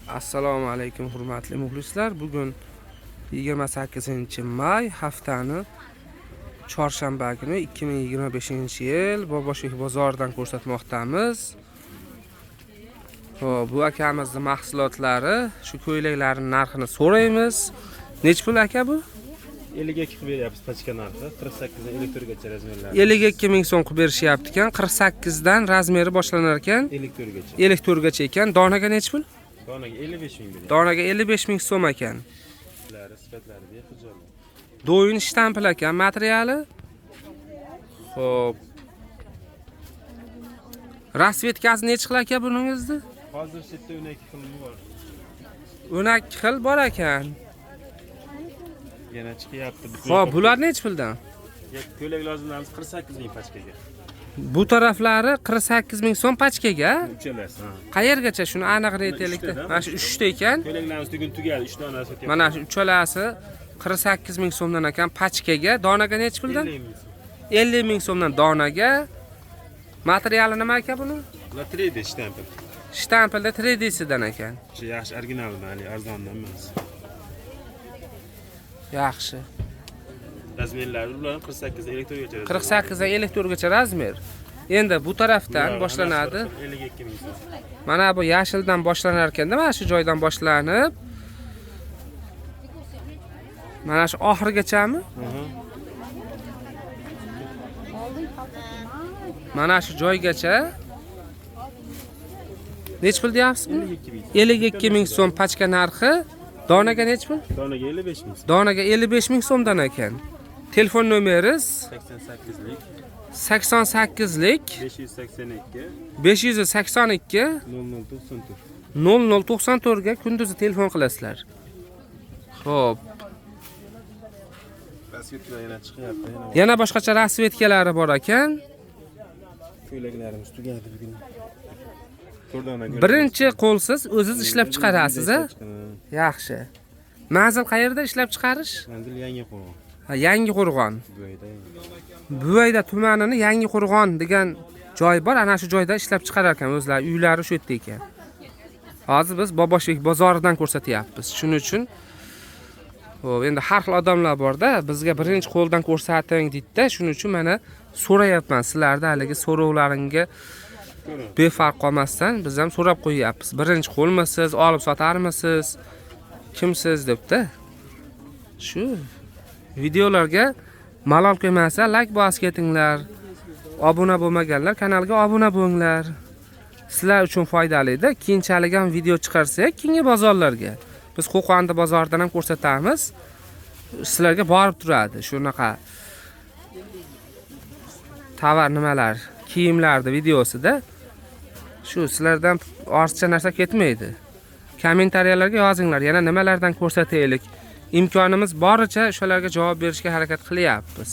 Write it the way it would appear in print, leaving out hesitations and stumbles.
Assalomu alaykum hurmatli muxlislar. Bugun 28-may haftani chorshanba kuni 2025-yil Boboshek bozoridan ko'rsatmoqdamiz. Bu akamizning mahsulotlari, shu ko'ylaklarning narxini so'raymiz. Nech pul aka bu? 52 qilib beryapmiz pachka narxi. 48 dan 54 gacha razmerlar. 52 ming so'm qilib berishyapti ekan. 48 dan razmeri boshlanar ekan. 54 gacha. 54 gacha ekan. Donaga nech pul? Donaga 55 ming beryapmiz. Donaga 55 ming so'm ekan. Sifatlari bexijob. Do'yin shtampil ekan materiali. Xo'p. Rasvetkasi nech xil aka buningizda? Hozir chetda 12 xil bor. 12 xil bor ekan. Yana chiqyapti. Xo'p, bular nech puldan? Ko'ylak lozimlarimiz 48 ming pachkaga. Bu taraflari 48 ming so'm pachkaga. Uchalasi, ha. Qayergacha shuni aniq aytaylikda. Mana shu 3 ta ekan. Ko'ylaklarimiz tugun tugadi, 3 donasi o'tyapti. Mana shu uchalasi 48 ming so'mdan ekan pachkaga. Donaga nech puldan? 50 ming so'mdan donaga. Materiali nima aka buni? Bular 3D shtampil. Shtampilda 3D'sidan ekan. Shu yaxshi originaldan, hali arzondan emas. Yaxshi. Razmerlari ularning 48 dan 54 gacha. 48 dan 54 gacha razmer. Endi bu tarafdan boshlanadi. 52 ming so'm. Mana bu yashildan boshlanar ekan, mana shu joydan boshlanib. Mana shu oxirgachami? Mana shu joygacha. Nech pul deyapsiz? 52 ming so'm pachka narxi. Donaga nech pul? Donaga 55 ming so'm. Donaga 55 ming so'mdan ekan. Telefon nomeringiz 88lik 88lik 582 582 0094. 0094 ga kunduzi telefon qilasizlar. Xo'p. Rasvetlar yana chiqyapti. Yana boshqacha rasvetkalari bor ekan. Ko'ylaklarimiz tugadi bugun. Birinchi qo'lsiz o'zingiz ishlab chiqarasiz, a? Yaxshi. Manzil qayerda ishlab chiqarish? Manzil Yangiqo'rg'on. Ha, Yangiqo'rg'on. Buvayda tumanini Yangiqo'rg'on degan joy bor. Ana shu joyda ishlab chiqarar ekan o'zlari, uylari shu yerda ekan. Hozir biz Boboshek bozoridan ko'rsatyapmiz. Shuning uchun xo'p, endi har xil odamlar bor-da, bizga birinchi qo'ldan ko'rsating deydi-da, shuning uchun mana so'rayapman sizlarda haligi so'rovlaringga befarq qolmasdan biz ham so'rab qo'yapmiz. Birinchi qo'lmisiz, olib sotarmisiz, kimsiz debda. Shu videolarga malol qo'ymasa, like bosib ketinglar. Obuna bo'lmaganlar kanalga obuna bo'linglar. Sizlar uchun foydali-da. Keyinchalik ham video chiqarsak, keyingi bozorlarga biz Qo'qonda bozoridan ham ko'rsatamiz. Sizlarga borib turadi. Shunaqa tovar nimalar, kiyimlarning videosida shu sizlardan ortiqcha narsa ketmaydi. Kommentariyalarga yozinglar, yana nimalardan ko'rsataylik. Imkonimiz boricha shularga javob berishga harakat qilyapmiz.